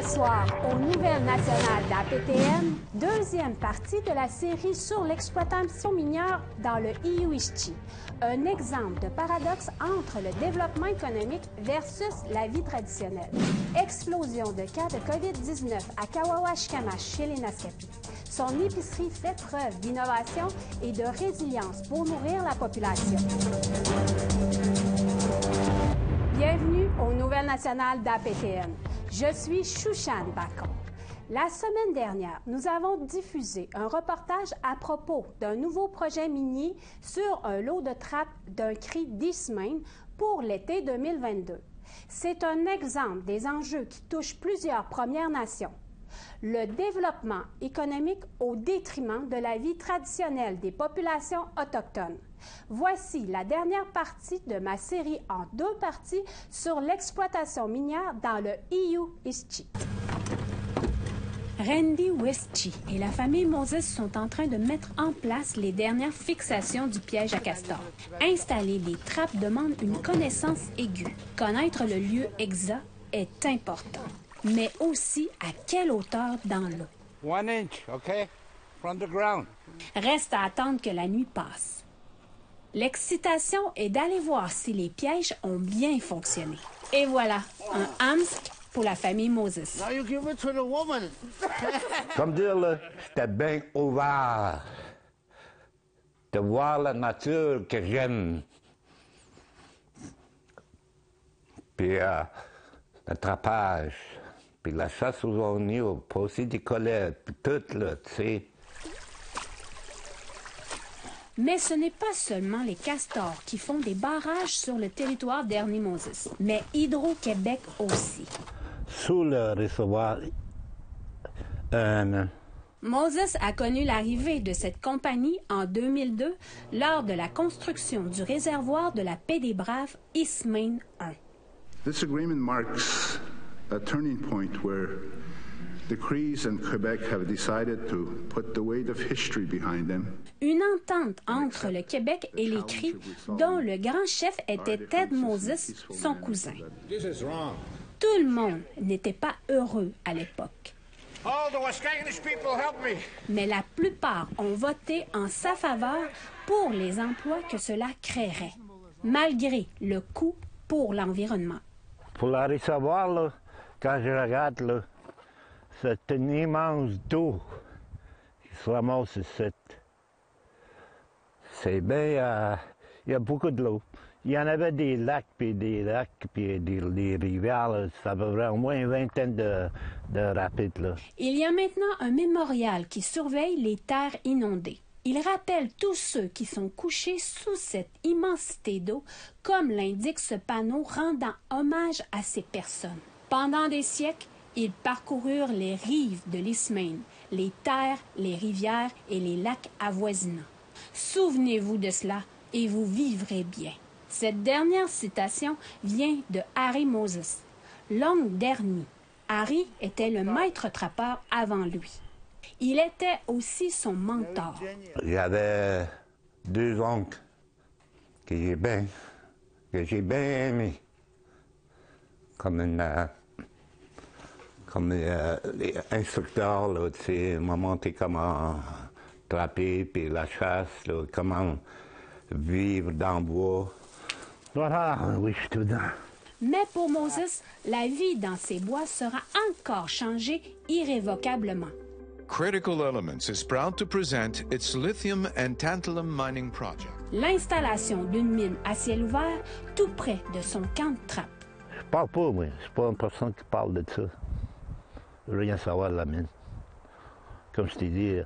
Ce soir, aux Nouvelles nationales d'APTN, deuxième partie de la série sur l'exploitation minière dans le Iowichti. Un exemple de paradoxe entre le développement économique versus la vie traditionnelle. Explosion de cas de COVID-19 à Kawawa-Shikamash chez les Naskapi. Son épicerie fait preuve d'innovation et de résilience pour nourrir la population. Bienvenue aux Nouvelles nationales d'APTN. Je suis Chouchane Bacon. La semaine dernière, nous avons diffusé un reportage à propos d'un nouveau projet minier sur un lot de trappes d'un cri d'Eastmain pour l'été 2022. C'est un exemple des enjeux qui touchent plusieurs Premières Nations. Le développement économique au détriment de la vie traditionnelle des populations autochtones. Voici la dernière partie de ma série en deux parties sur l'exploitation minière dans le Iowichti. Randy Westchi et la famille Moses sont en train de mettre en place les dernières fixations du piège à castor. Installer les trappes demande une connaissance aiguë. Connaître le lieu exact est important, mais aussi à quelle hauteur dans l'eau. 1 inch, okay? From the ground. Reste à attendre que la nuit passe. L'excitation est d'aller voir si les pièges ont bien fonctionné. Et voilà, un hams pour la famille Moses. Now you give it to the woman. Comme dire, là, j'étais bien ouvert de voir la nature que j'aime. Puis l'attrapage, puis la chasse aux oignons, puis aussi des collettes, puis tout, là, tu sais. Mais ce n'est pas seulement les castors qui font des barrages sur le territoire d'Ernie Moses, mais Hydro-Québec aussi. Sous le réservoir, Moses a connu l'arrivée de cette compagnie en 2002 lors de la construction du réservoir de la Paix des Braves Eastmain 1. This agreement marks a turning point where the Crees and Quebec have decided to put the weight of history behind them. Une entente entre le Québec et les Cris, dont le grand chef était Ted Moses, son cousin. Tout le monde n'était pas heureux à l'époque. Mais la plupart ont voté en sa faveur pour les emplois que cela créerait, malgré le coût pour l'environnement. Pour la recevoir, là, quand je regarde, là, c'est une immense d'eau qui se ramasse ici. C'est bien, il y a beaucoup de l'eau. Il y en avait des lacs, puis des rivières, là, ça peut avoir au moins une vingtaine de rapides, là. Il y a maintenant un mémorial qui surveille les terres inondées. Il rappelle tous ceux qui sont couchés sous cette immensité d'eau, comme l'indique ce panneau rendant hommage à ces personnes. Pendant des siècles, ils parcoururent les rives de l'Eastmain, les terres, les rivières et les lacs avoisinants. Souvenez-vous de cela et vous vivrez bien. Cette dernière citation vient de Harry Moses, l'oncle d'Ernie. Harry était le maître trappeur avant lui. Il était aussi son mentor. Il y avait deux oncles que j'ai bien aimés. Comme les instructeurs, là, tu sais, m'ont montré comment trapper, puis la chasse, là, comment vivre dans le bois. Voilà, oui, je suis tout dedans. Mais pour Moses, la vie dans ces bois sera encore changée irrévocablement. Critical Elements is proud to present its lithium and tantalum mining project. L'installation d'une mine à ciel ouvert tout près de son camp de trappe. Je parle pas, moi. Je suis pas une personne qui parle de ça. Je veux rien savoir de la mine. Comme je t'ai dit, je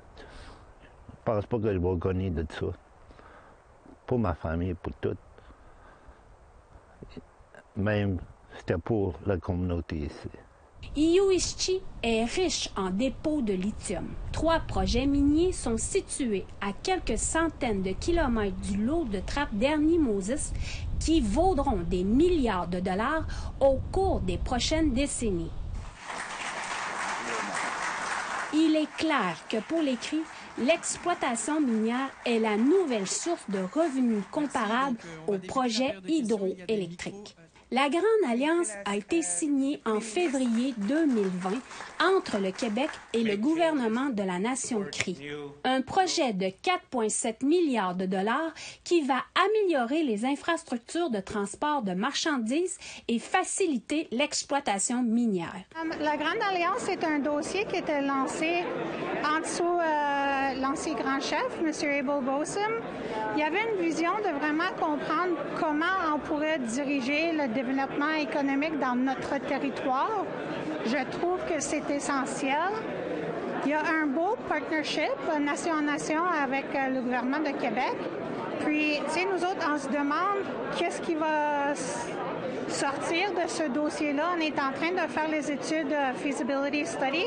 pense pas que je vais gagner de ça. Pour ma famille, pour tout. Même, c'était pour la communauté ici. Iowichti est riche en dépôts de lithium. 3 projets miniers sont situés à quelques centaines de kilomètres du lot de trappes d'Ernie Moses qui vaudront des milliards de dollars au cours des prochaines décennies. Il est clair que pour les Cris, l'exploitation minière est la nouvelle source de revenus comparable aux projets hydroélectriques. La Grande Alliance a été signée en février 2020 entre le Québec et le gouvernement de la Nation Crie. Un projet de 4,7 milliards de dollars qui va améliorer les infrastructures de transport de marchandises et faciliter l'exploitation minière. La Grande Alliance est un dossier qui était lancé en dessous l'ancien grand chef, M. Abel Bossum. Il y avait une vision de vraiment comprendre comment on pourrait diriger le développement économique dans notre territoire. Je trouve que c'est essentiel. Il y a un beau partnership nation en nation avec le gouvernement de Québec. Puis, tu sais, nous autres, on se demande qu'est-ce qui va sortir de ce dossier-là. On est en train de faire les études feasibility study,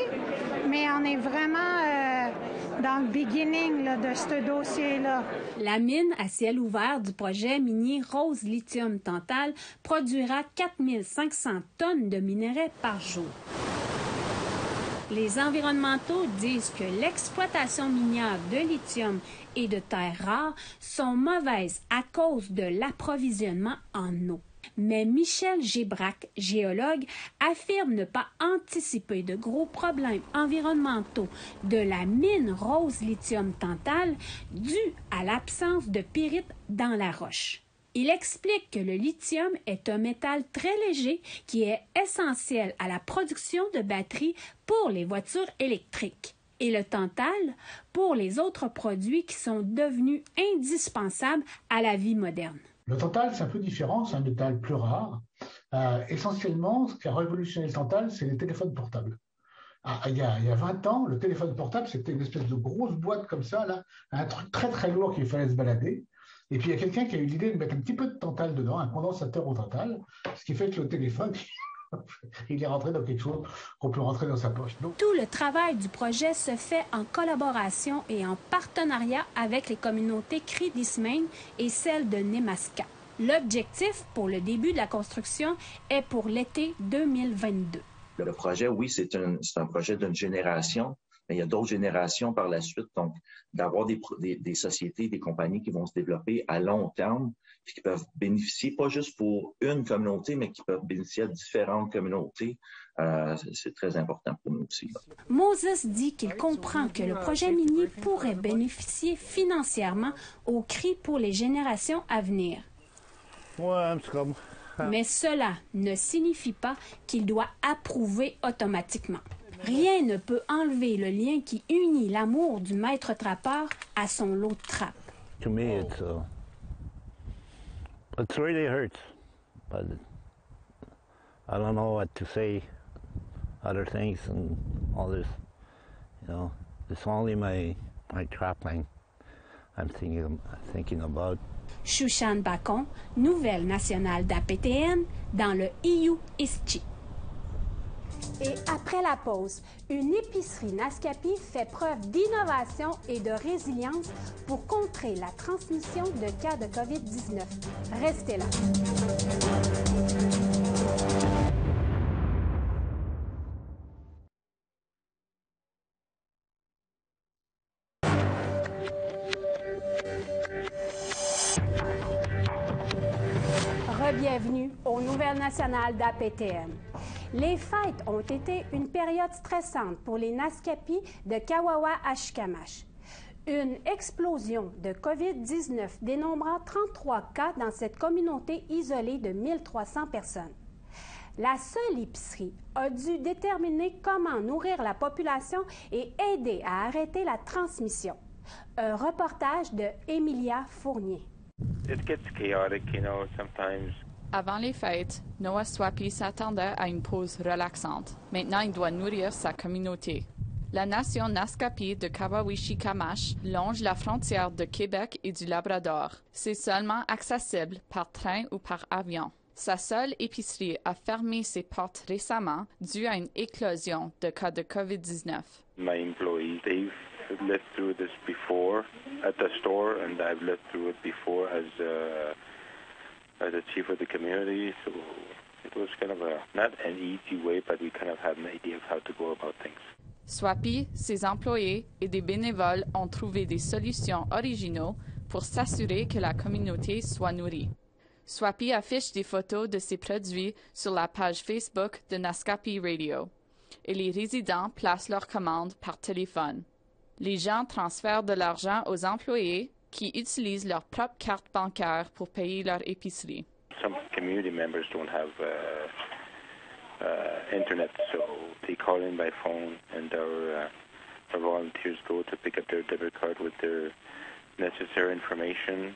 mais on est vraiment dans le beginning là, de ce dossier-là. La mine à ciel ouvert du projet minier Rose Lithium Tantal produira 4 500 tonnes de minerais par jour. Les environnementaux disent que l'exploitation minière de lithium et de terres rares sont mauvaises à cause de l'approvisionnement en eau. Mais Michel Gébrac, géologue, affirme ne pas anticiper de gros problèmes environnementaux de la mine Rose Lithium Tantal due à l'absence de pyrite dans la roche. Il explique que le lithium est un métal très léger qui est essentiel à la production de batteries pour les voitures électriques et le tantal pour les autres produits qui sont devenus indispensables à la vie moderne. Le tantal, c'est un peu différent, c'est un métal plus rare. Essentiellement, ce qui a révolutionné le tantal, c'est les téléphones portables. Il y a 20 ans, le téléphone portable, c'était une espèce de grosse boîte comme ça, là, un truc très très lourd qu'il fallait se balader. Et puis il y a quelqu'un qui a eu l'idée de mettre un petit peu de tantal dedans, un condensateur au tantal, ce qui fait que le téléphone, il est rentré dans quelque chose qu'on peut rentrer dans sa poche. Donc, tout le travail du projet se fait en collaboration et en partenariat avec les communautés Cree d'Ismain et celles de Nemaska. L'objectif pour le début de la construction est pour l'été 2022. Le projet, oui, c'est un projet d'une génération, mais il y a d'autres générations par la suite. Donc, d'avoir des sociétés, des compagnies qui vont se développer à long terme, puis qui peuvent bénéficier, pas juste pour une communauté, mais qui peuvent bénéficier à différentes communautés, c'est très important pour nous aussi. Moses dit qu'il comprend que le projet minier pourrait bénéficier financièrement au Cree pour les générations à venir. Ouais, c'est comme... Mais cela ne signifie pas qu'il doit approuver automatiquement. Rien ne peut enlever le lien qui unit l'amour du maître trappeur à son lot de trappe. To me, it really hurts, but I don't know what to say, other things and all this, you know. It's only my trapping I'm thinking about. Shushan Bacon, nouvelle nationale d'APTN dans le IU-ISCHI. Et après la pause, une épicerie Naskapi fait preuve d'innovation et de résilience pour contrer la transmission de cas de COVID-19. Restez là. Bienvenue aux Nouvelles nationales d'APTN. Les fêtes ont été une période stressante pour les Naskapi de Kawawa-Ashikamash. Une explosion de COVID-19 dénombrant 33 cas dans cette communauté isolée de 1300 personnes. La seule épicerie a dû déterminer comment nourrir la population et aider à arrêter la transmission. Un reportage de Emilia Fournier. It gets chaotic, you know, sometimes. Avant les fêtes, Noah Swapi s'attendait à une pause relaxante. Maintenant, il doit nourrir sa communauté. La nation Naskapi de Kawawishi-Kamash longe la frontière de Québec et du Labrador. C'est seulement accessible par train ou par avion. Sa seule épicerie a fermé ses portes récemment dû à une éclosion de cas de COVID-19. My employees, they've lived through this before at the store, and I've lived through it before as the chief of the community. So it was kind of not an easy way, but we kind of had an idea of how to go about things. Swapi, ses employés et des bénévoles ont trouvé des solutions originaux pour s'assurer que la communauté soit nourrie. Swapi affiche des photos de ses produits sur la page Facebook de Naskapi Radio et les résidents placent leurs commandes par téléphone. Les gens transfèrent de l'argent aux employés qui utilisent leur propre carte bancaire pour payer leur épicerie. Some community members don't have internet, so they call in by phone, and our volunteers go to pick up their debit card with their necessary information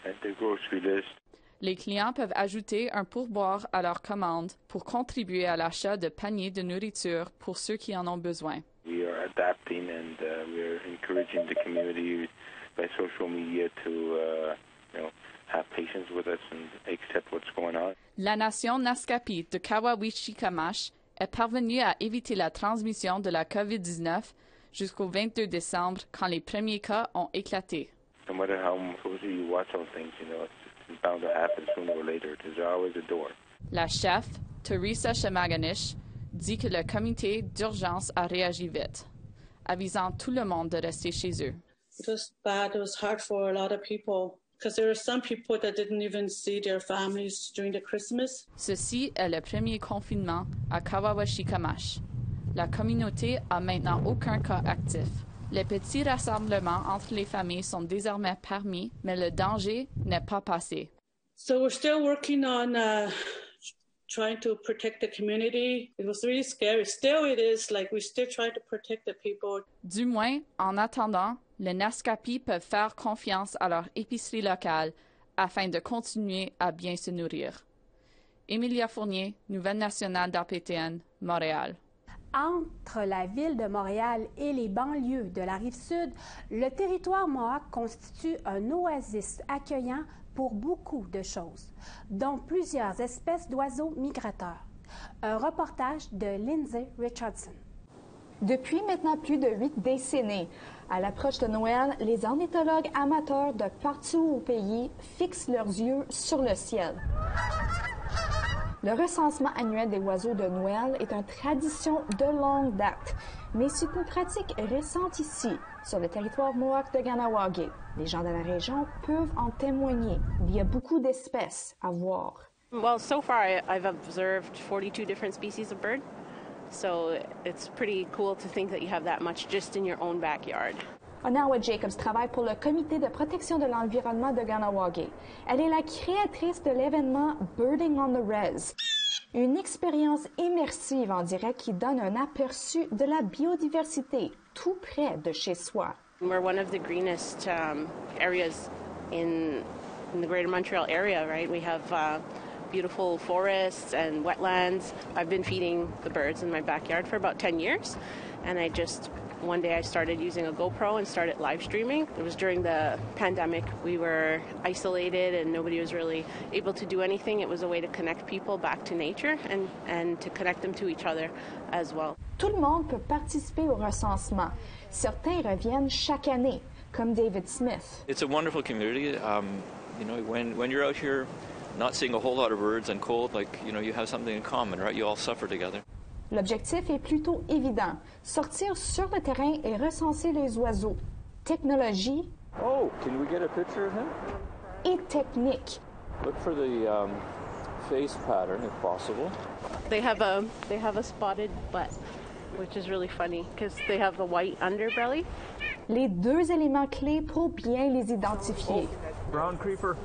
and their grocery list. Les clients peuvent ajouter un pourboire à leur commande pour contribuer à l'achat de paniers de nourriture pour ceux qui en ont besoin. We are adapting and we are encouraging the community by social media to have patience with us and accept what's going on. La nation Naskapi de Kawawichikamash est parvenue à éviter la transmission de la COVID-19 jusqu'au 22 décembre quand les premiers cas ont éclaté. No matter how closely you watch on things, it's bound to happen sooner or later. There's always a door. La chef, Teresa Shemaganish, dit que le comité d'urgence a réagi vite, avisant tout le monde de rester chez eux. It was bad. It was hard for a lot of people because there were some people that didn't even see their families during the Christmas. Ceci est le premier confinement à Kawawichikamash. La communauté a maintenant aucun cas actif. Les petits rassemblements entre les familles sont désormais permis, mais le danger n'est pas passé. So we're still working on trying to protect the community. It was really scary. Still it is, like we still try to protect the people. Du moins, en attendant, les Naskapi peuvent faire confiance à leur épicerie locale afin de continuer à bien se nourrir. Emilia Fournier, Nouvelle nationale d'APTN, Montréal. Entre la ville de Montréal et les banlieues de la Rive-Sud, le territoire Mohawk constitue un oasis accueillant pour beaucoup de choses, dont plusieurs espèces d'oiseaux migrateurs. Un reportage de Lindsay Richardson. Depuis maintenant plus de 8 décennies, à l'approche de Noël, les ornithologues amateurs de partout au pays fixent leurs yeux sur le ciel. Le recensement annuel des oiseaux de Noël est une tradition de longue date, mais c'est une pratique récente ici, sur le territoire Mohawk de Kahnawake. Les gens de la région peuvent en témoigner. Il y a beaucoup d'espèces à voir. Well, so far I've observed 42 different species of bird, so it's pretty cool to think that you have that much just in your own backyard. Onawa Jacobs travaille pour le Comité de protection de l'environnement de Kahnawake. Elle est la créatrice de l'événement Birding on the Res, une expérience immersive en direct qui donne un aperçu de la biodiversité tout près de chez soi. We're one of the greenest areas in the Greater Montreal area, right? We have beautiful forests and wetlands. I've been feeding the birds in my backyard for about 10 years, and one day I started using a GoPro and started live streaming. It was during the pandemic. We were isolated and nobody was really able to do anything. It was a way to connect people back to nature and to connect them to each other as well. Tout le monde peut participer au recensement. Certains reviennent chaque année, comme David Smith. It's a wonderful community. When you're out here not seeing a whole lot of birds and cold, you have something in common, right? You all suffer together. L'objectif est plutôt évident, sortir sur le terrain et recenser les oiseaux. Technologie Oh, can we get a picture of him? Et technique. Look for the face pattern if possible. They have a spotted butt, which is really funny because they have the white underbelly. Les deux éléments clés pour bien les identifier. Oh, brown creeper.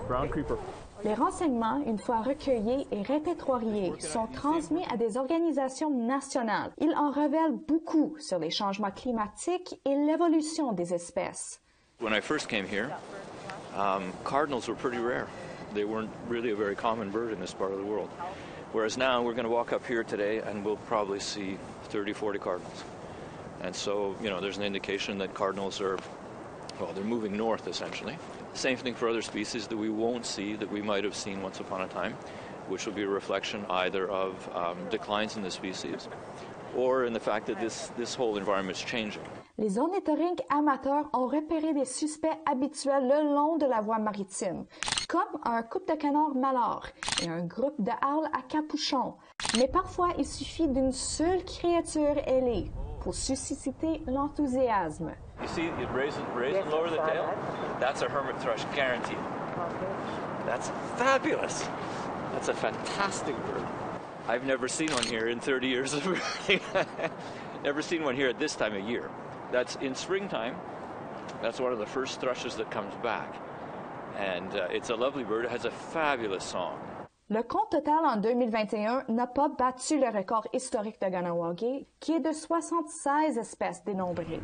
Brown creeper. Les renseignements, une fois recueillis et répertoriés, sont transmis à des organisations nationales. Ils en révèlent beaucoup sur les changements climatiques et l'évolution des espèces. When I first came here, cardinals were pretty rare. They weren't really a very common bird in this part of the world. Whereas now we're going to walk up here today and we'll probably see 30, 40 cardinals. And so, there's an indication that cardinals they're moving north essentially. Same thing for other species that we won't see that we might have seen once upon a time, which will be a reflection either of declines in the species or in the fact that this whole environment is changing. Les ornithorynques amateurs ont repéré des suspects habituels le long de la voie maritime, comme un couple de canards mâles et un groupe de howls à capuchon. Mais parfois, il suffit d'une seule créature ailée pour susciter l'enthousiasme. You see, it raise and lower the tail. That's a hermit thrush, guaranteed. That's fabulous. That's a fantastic bird. I've never seen one here in 30 years of birding. Never seen one here at this time of year. That's in springtime. That's one of the first thrushes that comes back. And it's a lovely bird. It has a fabulous song. Le compte total en 2021 n'a pas battu le record historique de Kahnawake, qui est de 76 espèces dénombrées.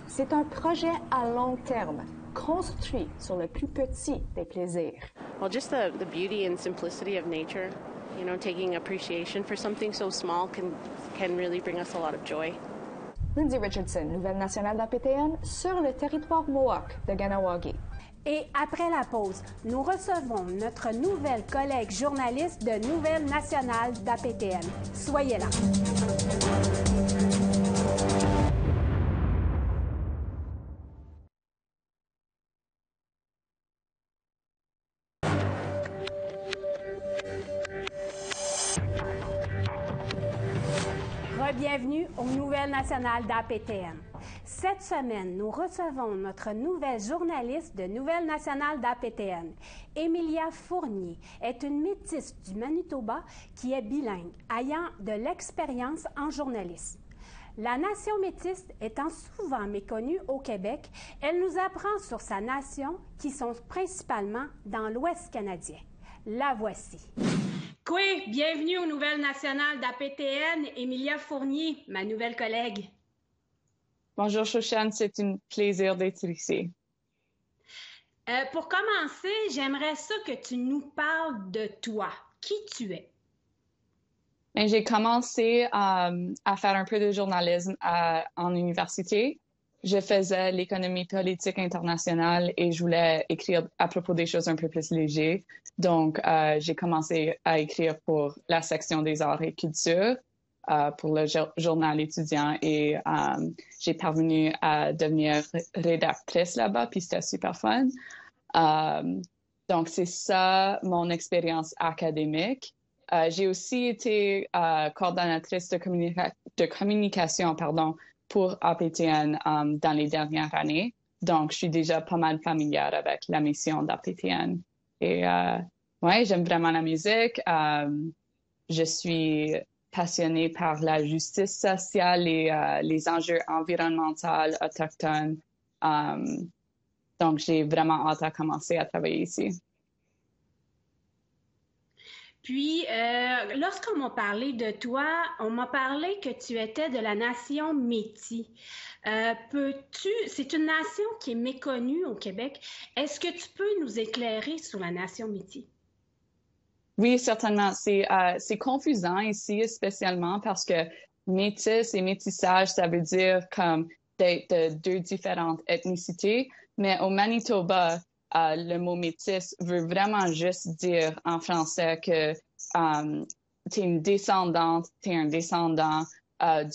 C'est un projet à long terme, construit sur le plus petit des plaisirs. Well, just the beauty and simplicity of nature, you know, taking appreciation for something so small can really bring us a lot of joy. Lindsay Richardson, nouvelle nationale d'APTN, sur le territoire Mohawk de Kahnawake. Et après la pause, nous recevons notre nouvelle collègue journaliste de Nouvelle nationale d'APTN. Soyez là. Bienvenue aux Nouvelles nationales d'APTN. Cette semaine, nous recevons notre nouvelle journaliste de Nouvelles nationales d'APTN. Emilia Fournier est une métisse du Manitoba qui est bilingue, ayant de l'expérience en journalisme. La nation métisse étant souvent méconnue au Québec, elle nous apprend sur sa nation qui sont principalement dans l'Ouest canadien. La voici. Oui, bienvenue aux Nouvelles nationales d'APTN, Emilia Fournier, ma nouvelle collègue. Bonjour Shushan, c'est un plaisir d'être ici. Pour commencer, j'aimerais ça que tu nous parles de toi. Qui tu es? J'ai commencé à faire un peu de journalisme en université. Je faisais l'économie politique internationale et je voulais écrire à propos des choses un peu plus légères. Donc, j'ai commencé à écrire pour la section des arts et culture, pour le journal étudiant et j'ai parvenu à devenir rédactrice là-bas, puis c'était super fun. Donc, c'est ça mon expérience académique. J'ai aussi été coordonnatrice de communication, pour APTN dans les dernières années. Donc, je suis déjà pas mal familière avec la mission d'APTN. Et ouais, j'aime vraiment la musique. Je suis passionnée par la justice sociale et les enjeux environnementaux autochtones. Donc, j'ai vraiment hâte à commencer à travailler ici. Puis, lorsqu'on m'a parlé de toi, on m'a parlé que tu étais de la nation Métis. C'est une nation qui est méconnue au Québec. Est-ce que tu peux nous éclairer sur la nation Métis? Oui, certainement. C'est confusant ici, spécialement parce que métis et métissage, ça veut dire comme d'être de deux différentes ethnicités. Mais au Manitoba, le mot métis veut vraiment juste dire en français que t'es une descendante, t'es un descendant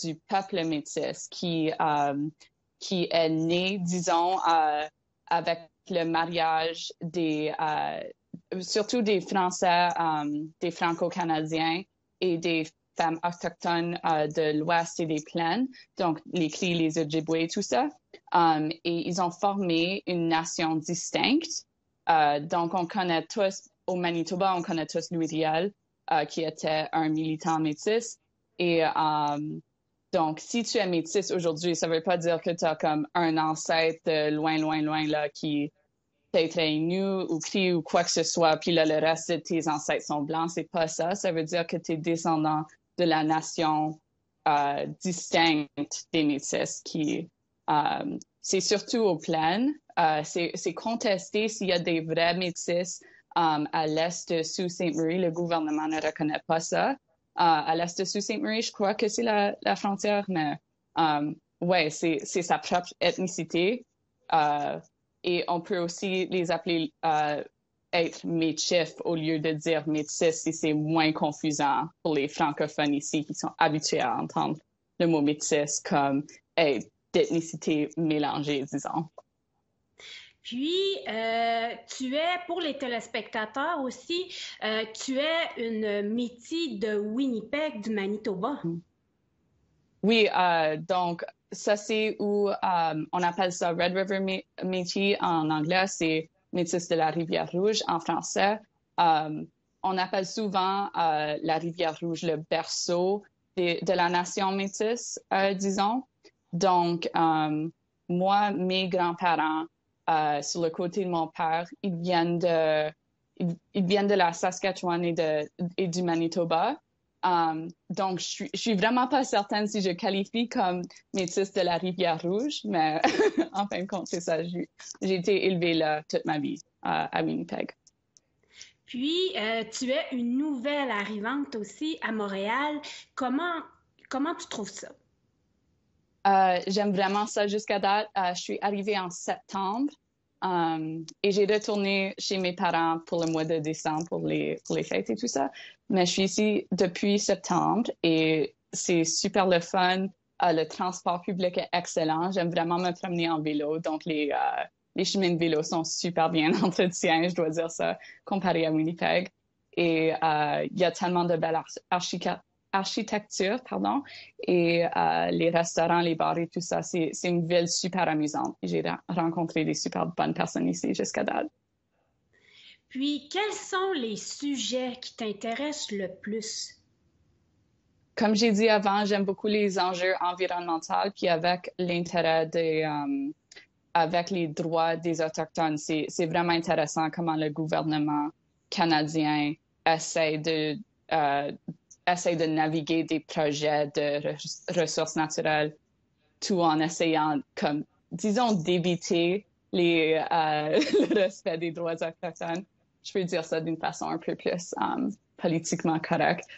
du peuple métis qui est né, disons, avec le mariage surtout des Français, des Franco-Canadiens et des femmes autochtones de l'Ouest et des plaines, donc les Cris, les Ojibwés, tout ça. Et ils ont formé une nation distincte. Donc, on connaît tous, au Manitoba, on connaît tous Louis Riel, qui était un militant métis. Et donc, si tu es métis aujourd'hui, ça veut pas dire que tu as comme un ancêtre de loin, là, qui peut-être Innu ou Cri ou quoi que ce soit, puis là, le reste de tes ancêtres sont blancs. C'est pas ça. Ça veut dire que tu es descendant de la nation distincte des métis qui... c'est surtout aux plaines. C'est contesté s'il y a des vrais métis à l'est de Sault-Ste-Marie. Le gouvernement ne reconnaît pas ça. À l'est de Sault-Ste-Marie, je crois que c'est la frontière, mais ouais, c'est sa propre ethnicité. Et on peut aussi les appeler être métis au lieu de dire métis si c'est moins confusant pour les francophones ici qui sont habitués à entendre le mot métis comme d'ethnicité mélangée, disons. Puis, tu es, pour les téléspectateurs aussi, tu es une métis de Winnipeg, du Manitoba. Oui, donc ça c'est où on appelle ça Red River Métis en anglais, c'est Métis de la Rivière-Rouge en français. On appelle souvent la Rivière-Rouge le berceau de la nation métisse, disons. Donc, moi, mes grands-parents, sur le côté de mon père, ils viennent de la Saskatchewan et du Manitoba. Donc, je suis vraiment pas certaine si je qualifie comme métisse de la Rivière-Rouge, mais en fin de compte, c'est ça. J'ai été élevée là toute ma vie, à Winnipeg. Puis, tu es une nouvelle arrivante aussi à Montréal. Comment tu trouves ça? J'aime vraiment ça jusqu'à date. Je suis arrivée en septembre et j'ai retourné chez mes parents pour le mois de décembre, pour les fêtes et tout ça. Mais je suis ici depuis septembre et c'est super le fun. Le transport public est excellent. J'aime vraiment me promener en vélo. Donc, les chemins de vélo sont super bien entretiens, je dois dire ça, comparé à Winnipeg. Et il y a tellement de belles architecture, et les restaurants, les bars et tout ça, c'est une ville super amusante. J'ai rencontré des super bonnes personnes ici jusqu'à date. Puis, quels sont les sujets qui t'intéressent le plus? Comme j'ai dit avant, j'aime beaucoup les enjeux environnementaux, puis avec l'intérêt avec les droits des Autochtones, c'est vraiment intéressant comment le gouvernement canadien essaie de naviguer des projets de ressources naturelles, tout en essayant, comme, disons, d'éviter le respect des droits autochtones. Je peux dire ça d'une façon un peu plus politiquement correcte.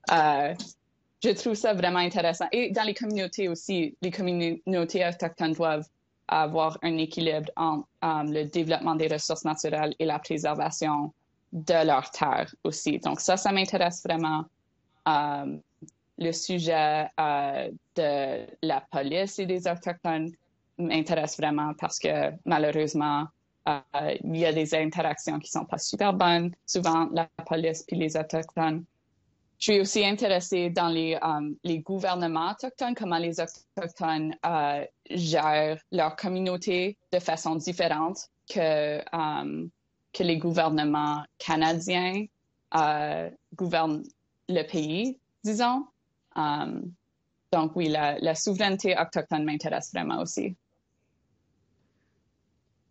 Je trouve ça vraiment intéressant. Et dans les communautés aussi, les communautés autochtones doivent avoir un équilibre entre le développement des ressources naturelles et la préservation de leurs terres aussi. Donc ça m'intéresse vraiment. Le sujet de la police et des Autochtones m'intéresse vraiment parce que malheureusement, il y a des interactions qui sont pas super bonnes, souvent la police puis les Autochtones. Je suis aussi intéressée dans les gouvernements autochtones, comment les Autochtones gèrent leur communauté de façon différente que les gouvernements canadiens gouvernent le pays, disons. Donc oui, la souveraineté autochtone m'intéresse vraiment aussi.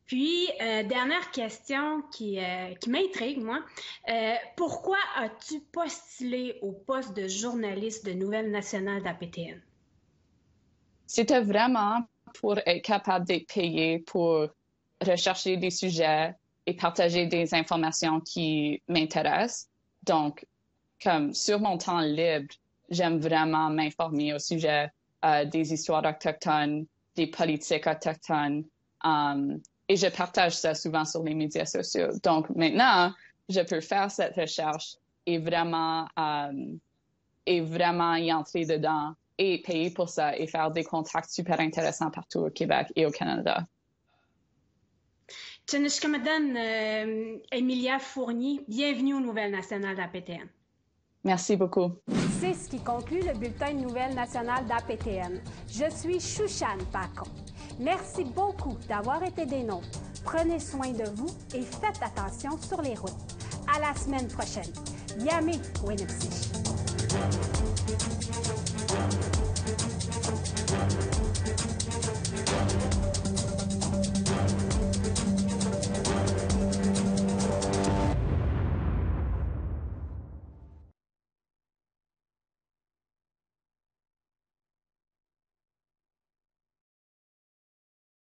Puis, dernière question qui m'intrigue, moi. Pourquoi as-tu postulé au poste de journaliste de Nouvelle Nationale d'APTN? C'était vraiment pour être capable d'être payé pour rechercher des sujets et partager des informations qui m'intéressent. Donc, comme sur mon temps libre, j'aime vraiment m'informer au sujet des histoires autochtones, des politiques autochtones. Et je partage ça souvent sur les médias sociaux. Donc maintenant, je peux faire cette recherche et vraiment y entrer dedans et payer pour ça et faire des contacts super intéressants partout au Québec et au Canada. Tsinishkamadan, Emilia Fournier, bienvenue aux Nouvelles Nationales d'APTN. Merci beaucoup. C'est ce qui conclut le bulletin de Nouvelles Nationales d'APTN. Je suis Shushan Bacon. Merci beaucoup d'avoir été des nôtres. Prenez soin de vous et faites attention sur les routes. À la semaine prochaine. Yami Winnipeg.